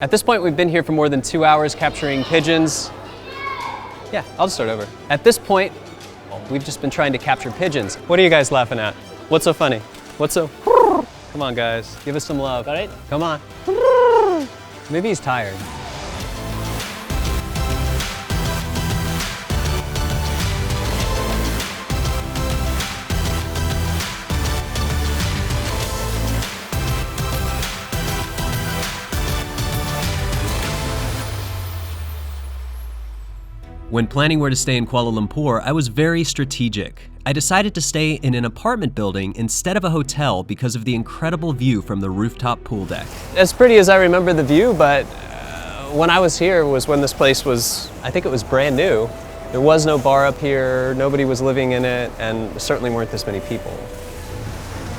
At this point, we've been here for more than 2 hours capturing pigeons. Yeah, I'll just start over. At this point, we've just been trying to capture pigeons. What are you guys laughing at? What's so funny? What's so... Come on, guys, give us some love. All right? Come on. Maybe he's tired. When planning where to stay in Kuala Lumpur, I was very strategic. I decided to stay in an apartment building instead of a hotel because of the incredible view from the rooftop pool deck. As pretty as I remember the view, but when I was here was when this place was, I think it was brand new. There was no bar up here, nobody was living in it, and certainly weren't this many people.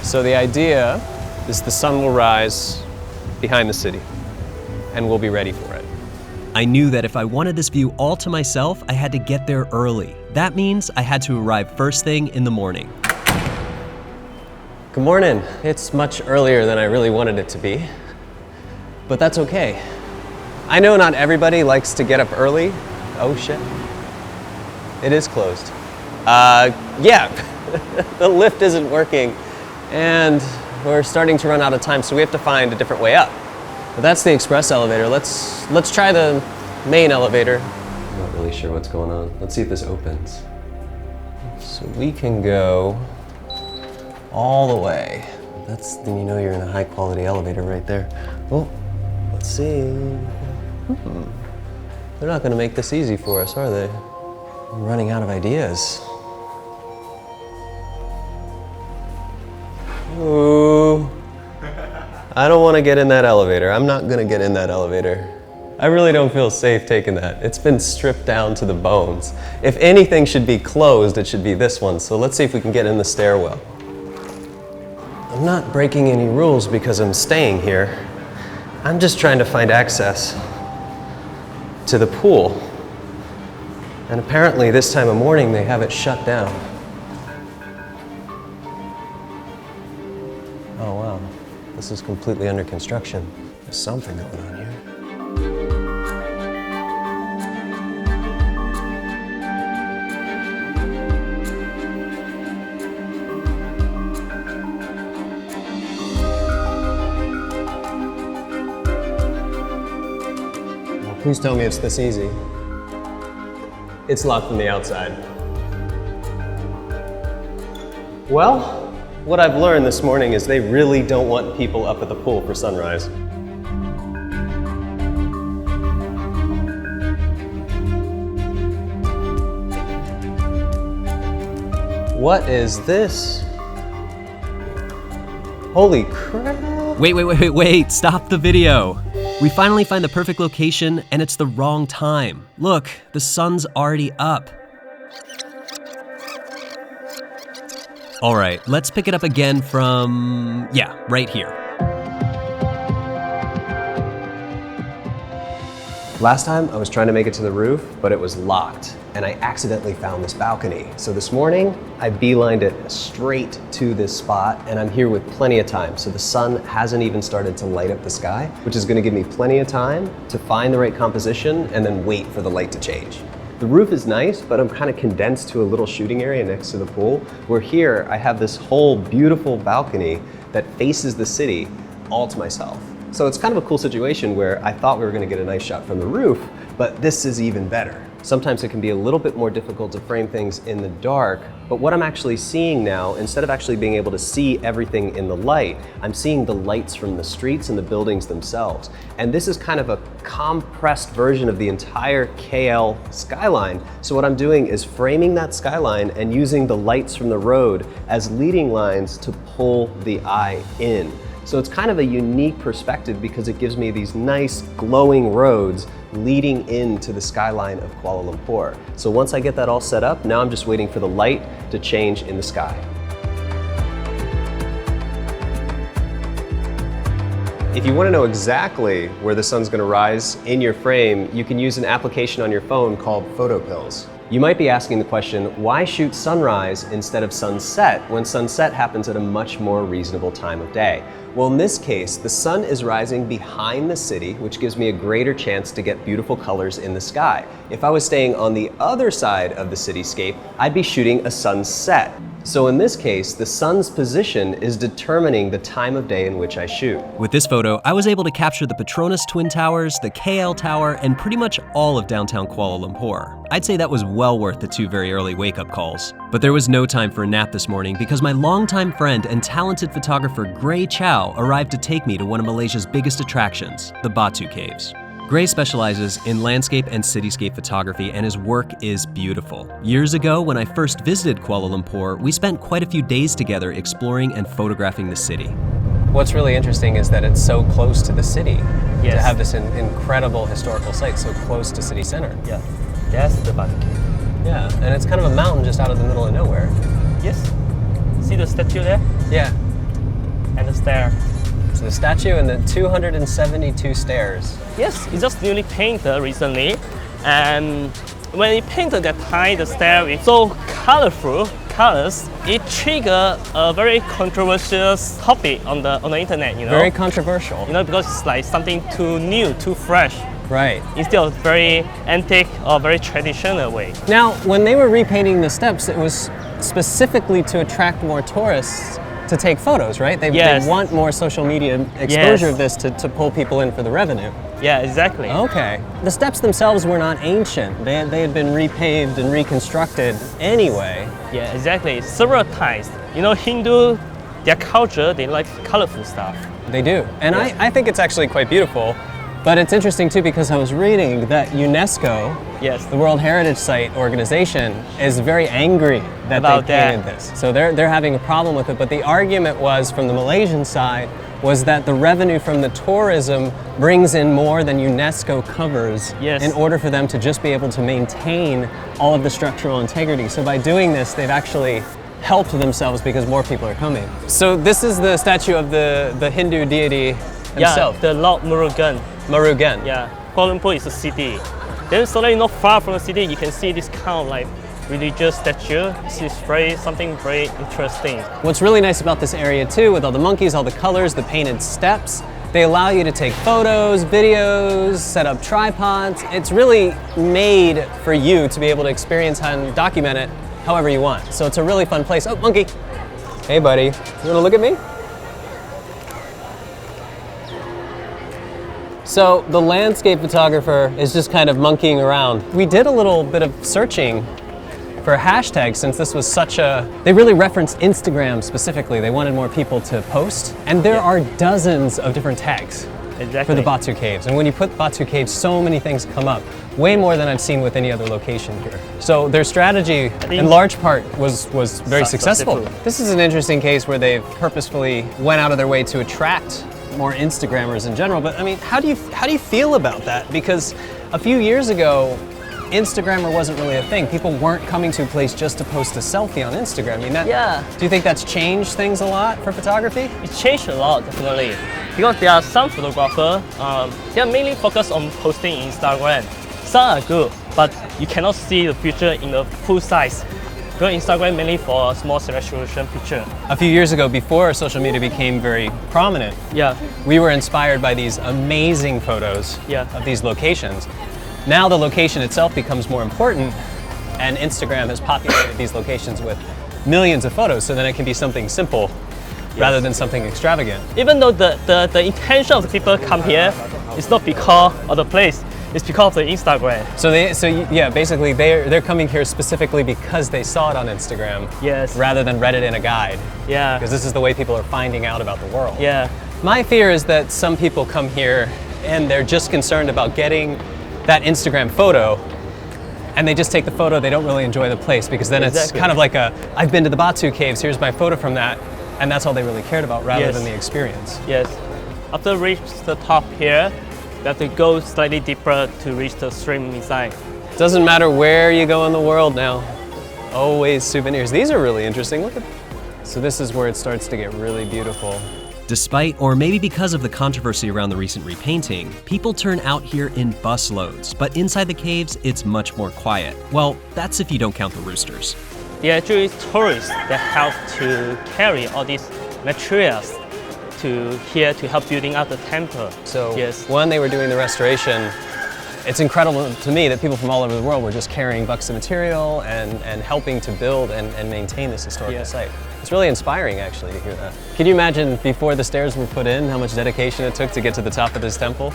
So the idea is the sun will rise behind the city, and we'll be ready for it. I knew that if I wanted this view all to myself, I had to get there early. That means I had to arrive first thing in the morning. Good morning. It's much earlier than I really wanted it to be, but that's okay. I know not everybody likes to get up early. Oh shit. It is closed. Yeah, the lift isn't working and we're starting to run out of time, so we have to find a different way up. But that's the express elevator. Let's try the main elevator. I'm not really sure what's going on. Let's see if this opens. So we can go all the way. Then you know you're in a high quality elevator right there. Oh, let's see. They're not gonna make this easy for us, are they? I'm running out of ideas. Ooh. I don't want to get in that elevator. I'm not going to get in that elevator. I really don't feel safe taking that. It's been stripped down to the bones. If anything should be closed, it should be this one. So let's see if we can get in the stairwell. I'm not breaking any rules because I'm staying here. I'm just trying to find access to the pool. And apparently this time of morning they have it shut down. Oh wow. This is completely under construction. There's something going on here. Well, please tell me it's this easy. It's locked from the outside. Well, what I've learned this morning is they really don't want people up at the pool for sunrise. What is this? Holy crap. Wait, stop the video. We finally find the perfect location and it's the wrong time. Look, the sun's already up. All right, let's pick it up again from, yeah, right here. Last time I was trying to make it to the roof, but it was locked, and I accidentally found this balcony. So this morning, I beelined it straight to this spot, and I'm here with plenty of time. So the sun hasn't even started to light up the sky, which is gonna give me plenty of time to find the right composition and then wait for the light to change. The roof is nice, but I'm kind of condensed to a little shooting area next to the pool, where here I have this whole beautiful balcony that faces the city all to myself. So it's kind of a cool situation where I thought we were going to get a nice shot from the roof, but this is even better. Sometimes it can be a little bit more difficult to frame things in the dark, but what I'm actually seeing now, instead of actually being able to see everything in the light, I'm seeing the lights from the streets and the buildings themselves. And this is kind of a compressed version of the entire KL skyline. So what I'm doing is framing that skyline and using the lights from the road as leading lines to pull the eye in. So it's kind of a unique perspective because it gives me these nice glowing roads leading into the skyline of Kuala Lumpur. So once I get that all set up, now I'm just waiting for the light to change in the sky. If you want to know exactly where the sun's going to rise in your frame, you can use an application on your phone called Photo Pills. You might be asking the question, why shoot sunrise instead of sunset when sunset happens at a much more reasonable time of day? Well, in this case, the sun is rising behind the city, which gives me a greater chance to get beautiful colors in the sky. If I was staying on the other side of the cityscape, I'd be shooting a sunset. So in this case, the sun's position is determining the time of day in which I shoot. With this photo, I was able to capture the Petronas Twin Towers, the KL Tower, and pretty much all of downtown Kuala Lumpur. I'd say that was well worth the 2 very early wake-up calls. But there was no time for a nap this morning because my longtime friend and talented photographer Chow arrived to take me to one of Malaysia's biggest attractions, the Batu Caves. Gray specializes in landscape and cityscape photography, and his work is beautiful. Years ago, when I first visited Kuala Lumpur, we spent quite a few days together exploring and photographing the city. What's really interesting is that it's so close to the city. Yes. To have this incredible historical site so close to city center. Yeah, that's the Batu Cave. Yeah, and it's kind of a mountain just out of the middle of nowhere. Yes. See the statue there? Yeah. And the stair. So the statue and the 272 stairs. Yes, it's just newly painted recently. And when it painted that time, the stair with so colorful colors, it triggered a very controversial topic on the internet, you know? Very controversial. You know, because it's like something too new, too fresh. Right. Instead of very antique or very traditional way. Now, when they were repainting the steps, it was specifically to attract more tourists to take photos, right? They want more social media exposure of this to pull people in for the revenue. Yeah, exactly. Okay. The steps themselves were not ancient. They had been repaved and reconstructed anyway. Yeah, exactly. Several times. You know, Hindu, their culture, they like colorful stuff. They do. And Yes. I think it's actually quite beautiful. But it's interesting too because I was reading that UNESCO, Yes. the World Heritage Site organization, is very angry that About they painted that. this. So they're having a problem with it. But the argument was from the Malaysian side was that the revenue from the tourism brings in more than UNESCO covers Yes. in order for them to just be able to maintain all of the structural integrity. So by doing this, they've actually helped themselves because more people are coming. So this is the statue of the Hindu deity himself. Yeah, the Lord Murugan. Murugan. Yeah, Kuala Lumpur is a city. Then suddenly not far from the city, you can see this kind of like religious statue. This is something very interesting. What's really nice about this area too, with all the monkeys, all the colors, the painted steps, they allow you to take photos, videos, set up tripods. It's really made for you to be able to experience and document it however you want. So it's a really fun place. Oh, monkey. Hey buddy, you wanna look at me? So the landscape photographer is just kind of monkeying around. We did a little bit of searching for hashtags since this was such a... They really referenced Instagram specifically. They wanted more people to post. And there are dozens of different tags Exactly. for the Batu Caves. And when you put Batu Caves, so many things come up. Way more than I've seen with any other location here. So their strategy, in large part, was very successful. This is an interesting case where they've purposefully went out of their way to attract more Instagrammers in general, but I mean, how do you feel about that? Because a few years ago, Instagrammer wasn't really a thing. People weren't coming to a place just to post a selfie on Instagram. I mean, do you think that's changed things a lot for photography? It changed a lot, definitely. Because there are some photographers, they are mainly focused on posting Instagram. Some are good, but you cannot see the future in the full size. Because Instagram mainly for small resolution picture. A few years ago, before social media became very prominent, we were inspired by these amazing photos of these locations. Now the location itself becomes more important, and Instagram has populated these locations with millions of photos, so then it can be something simple rather than something extravagant. Even though the intention of the people come here is not because of the place, it's because of the Instagram. So basically they're coming here specifically because they saw it on Instagram, rather than read it in a guide. Yeah. Because this is the way people are finding out about the world. Yeah. My fear is that some people come here and they're just concerned about getting that Instagram photo, and they just take the photo, they don't really enjoy the place, because then it's kind of like I've been to the Batu Caves, here's my photo from that, and that's all they really cared about rather than the experience. Yes. After reach the top here, you have to go slightly deeper to reach the stream inside. Doesn't matter where you go in the world now, always souvenirs. These are really interesting, look at. So this is where it starts to get really beautiful. Despite, or maybe because of the controversy around the recent repainting, people turn out here in busloads, but inside the caves, it's much more quiet. Well, that's if you don't count the roosters. They are actually tourists that help to carry all these materials to here to help building up the temple. So yes. when they were doing the restoration, it's incredible to me that people from all over the world were just carrying buckets of material and helping to build and maintain this historical site. It's really inspiring, actually, to hear that. Can you imagine before the stairs were put in, how much dedication it took to get to the top of this temple?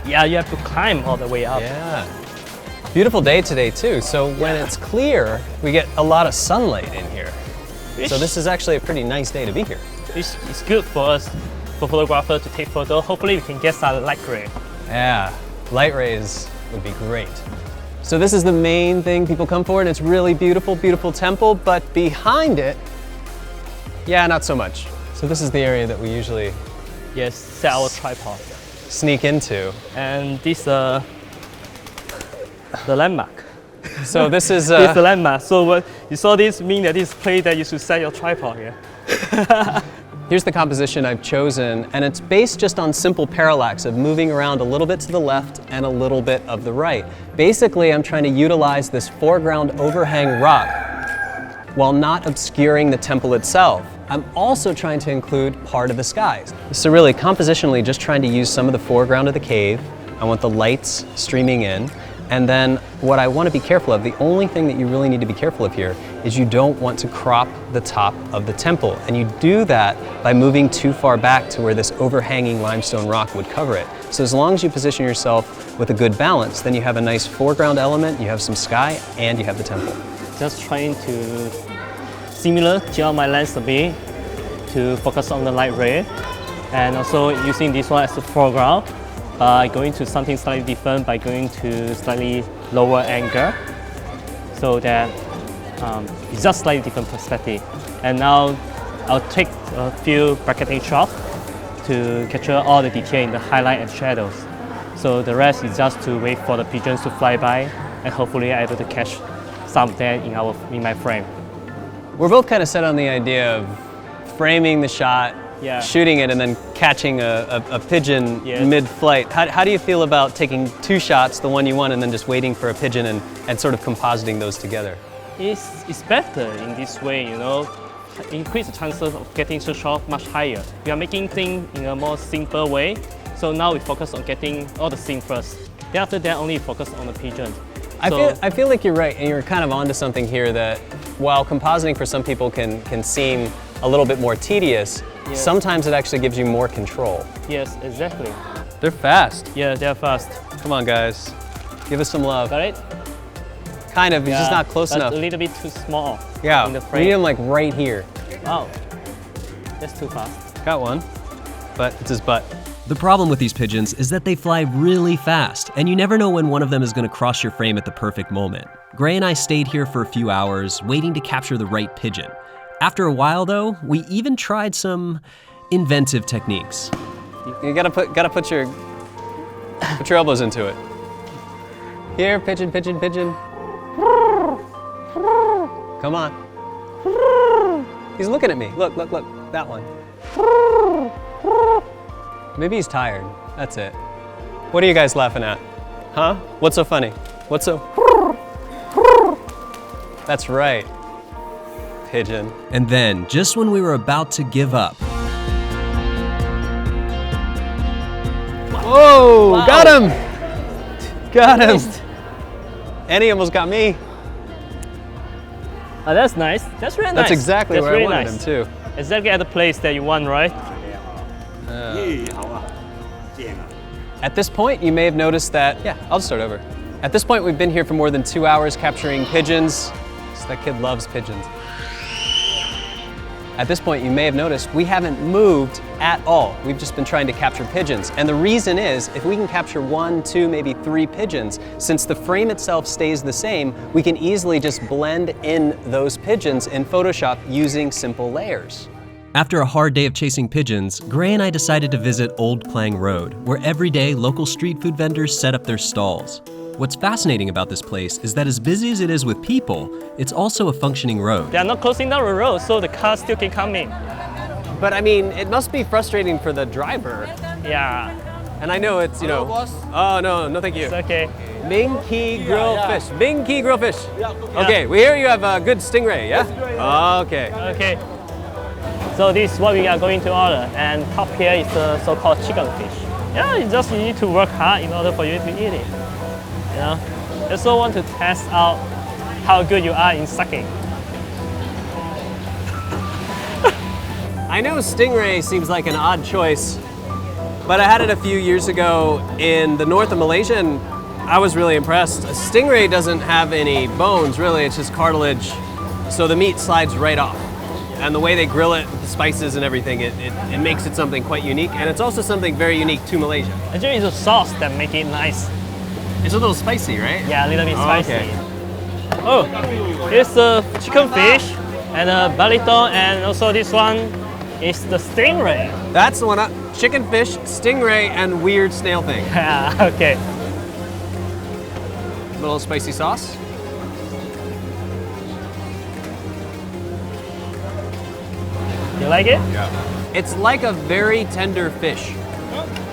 Yeah, you have to climb all the way up. Yeah. Beautiful day today, too. So when it's clear, we get a lot of sunlight in here. So this is actually a pretty nice day to be here. It's good for us, for photographers to take photo. Hopefully we can get some light ray. Yeah, light rays would be great. So this is the main thing people come for, and it's really beautiful, beautiful temple, but behind it, yeah, not so much. So this is the area that we usually set our tripod. Sneak into. And this the landmark. So this is this is the landmark. So what you saw this mean that this place that you should set your tripod here. Here's the composition I've chosen, and it's based just on simple parallax of moving around a little bit to the left and a little bit of the right. Basically, I'm trying to utilize this foreground overhang rock while not obscuring the temple itself. I'm also trying to include part of the skies. So really, compositionally, just trying to use some of the foreground of the cave. I want the lights streaming in. And then what I want to be careful of, the only thing that you really need to be careful of here is you don't want to crop the top of the temple. And you do that by moving too far back to where this overhanging limestone rock would cover it. So as long as you position yourself with a good balance, then you have a nice foreground element, you have some sky, and you have the temple. Just trying to similar to my lens a bit to focus on the light ray, and also using this one as a foreground by going to something slightly different by going to slightly lower angle, so that it's just slightly different perspective. And now I'll take a few bracketing shots to capture all the detail in the highlight and shadows. So the rest is just to wait for the pigeons to fly by, and hopefully I'm able to catch some of them in my frame. We're both kind of set on the idea of framing the shot, shooting it, and then catching a pigeon mid-flight. How do you feel about taking two shots, the one you want, and then just waiting for a pigeon and sort of compositing those together? It's better in this way, you know, increase the chances of getting the shot much higher. We are making things in a more simple way, so now we focus on getting all the scene first. Then after that, only focus on the pigeon. I feel like you're right, and you're kind of onto something here that while compositing for some people can seem a little bit more tedious, sometimes it actually gives you more control. Yes, exactly. They're fast. Yeah, they're fast. Come on, guys. Give us some love. Got it? Kind of, it's just not close enough. That's a little bit too small. Yeah, in the we frame. need them like right here. Wow, that's too fast. Got one, but it's his butt. The problem with these pigeons is that they fly really fast, and you never know when one of them is going to cross your frame at the perfect moment. Gray and I stayed here for a few hours, waiting to capture the right pigeon. After a while, though, we even tried some inventive techniques. You gotta put your elbows into it. Here, pigeon, pigeon, pigeon. Come on. He's looking at me. Look, look, look. That one. Maybe he's tired. That's it. What are you guys laughing at? Huh? What's so funny? What's so... That's right. Pigeon. And then, just when we were about to give up... Whoa! Wow. Got him! Got him! And he almost got me. Oh, that's nice. That's really nice. That's exactly where I wanted him too. Exactly at the place that you want, right? At this point, you may have noticed that, I'll just start over. At this point, we've been here for more than 2 hours capturing pigeons. So that kid loves pigeons. At this point, you may have noticed we haven't moved at all. We've just been trying to capture pigeons. And the reason is, if we can capture 1, 2, maybe 3 pigeons, since the frame itself stays the same, we can easily just blend in those pigeons in Photoshop using simple layers. After a hard day of chasing pigeons, Gray and I decided to visit Old Klang Road, where every day local street food vendors set up their stalls. What's fascinating about this place is that as busy as it is with people, it's also a functioning road. They are not closing down the road, so the cars still can come in. But I mean, it must be frustrating for the driver. Yeah, And I know it's, you know. Oh, no, thank you. it's okay. Ming Key grilled fish. Ming Key grilled fish. Okay, we hear you have a good stingray, yeah? Okay. Okay. So this is what we are going to order, and top here is the so-called chicken fish. Yeah, you need to work hard in order for you to eat it. You know, I also want to test out how good you are in sucking. I know stingray seems like an odd choice, but I had it a few years ago in the north of Malaysia, and I was really impressed. A stingray doesn't have any bones, really, it's just cartilage, so the meat slides right off. And the way they grill it with the spices and everything, it makes it something quite unique, and it's also something very unique to Malaysia. Actually, it's the sauce that make it nice. It's a little spicy, right? Yeah, a little bit spicy. Okay. Oh, here's the chicken fish and the baliton, and also this one is the stingray. That's the one. Chicken fish, stingray, and weird snail thing. Yeah, okay. Little spicy sauce. You like it? Yeah. It's like a very tender fish,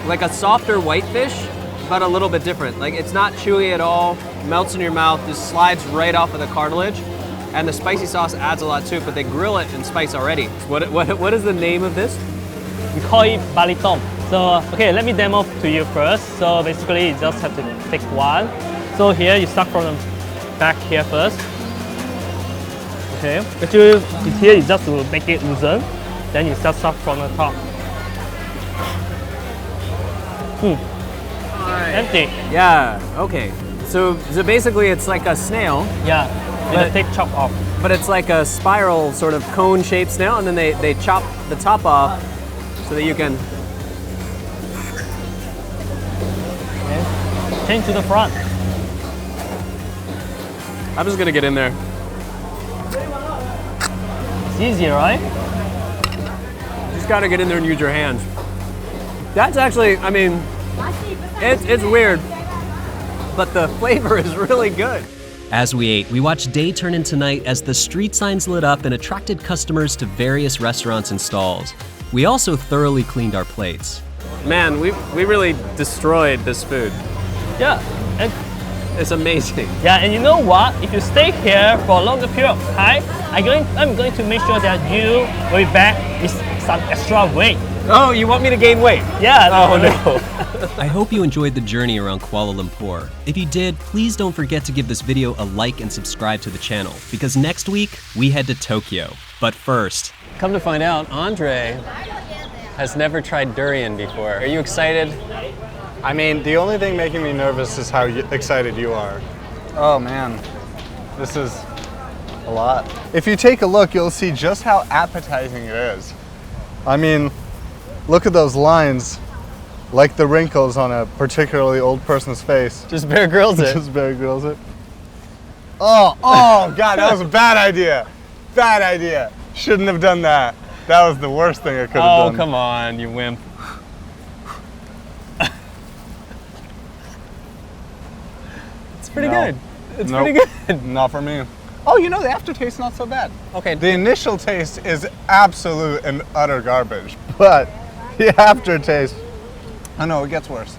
like a softer white fish, but a little bit different. Like it's not chewy at all, melts in your mouth, just slides right off of the cartilage, and the spicy sauce adds a lot to it. But they grill it in spice already. What is the name of this? We call it baliton. So okay, let me demo to you first. So basically, you just have to take one. So here you start from the back here first. Okay. Actually, here you just to make it loosen. Then you just start from the top. Empty. Yeah. Okay. So basically, it's like a snail. Yeah. And take chop off. But it's like a spiral sort of cone-shaped snail, and then they chop the top off so that you can. Okay. Change to the front. I'm just gonna get in there. It's easy, right? Just gotta get in there and use your hands. That's actually, I mean, it's weird, but the flavor is really good. As we ate, we watched day turn into night as the street signs lit up and attracted customers to various restaurants and stalls. We also thoroughly cleaned our plates. Man, we really destroyed this food. Yeah. And It's amazing. yeah, and you know what? If you stay here for a longer period of time, I'm going to make sure that you will be back with some extra weight. Oh, you want me to gain weight? Yeah. Oh no. I hope you enjoyed the journey around Kuala Lumpur. If you did, please don't forget to give this video a like and subscribe to the channel, because next week, we head to Tokyo. But first, Come to find out, Andre has never tried durian before. Are you excited? I mean, the only thing making me nervous is how excited you are. Oh man, this is a lot. If you take a look, you'll see just how appetizing it is. I mean, look at those lines, like the wrinkles on a particularly old person's face. Just Bear Grylls it. Just Bear Grylls it. Oh God, that was a bad idea. Bad idea. Shouldn't have done that. That was the worst thing I could have done. Oh, come on, you wimp. It's pretty good. It's Nope. pretty good. Not for me. Oh, you know, the aftertaste's not so bad. Okay. The initial taste is absolute and utter garbage, but the aftertaste, I know, it gets worse.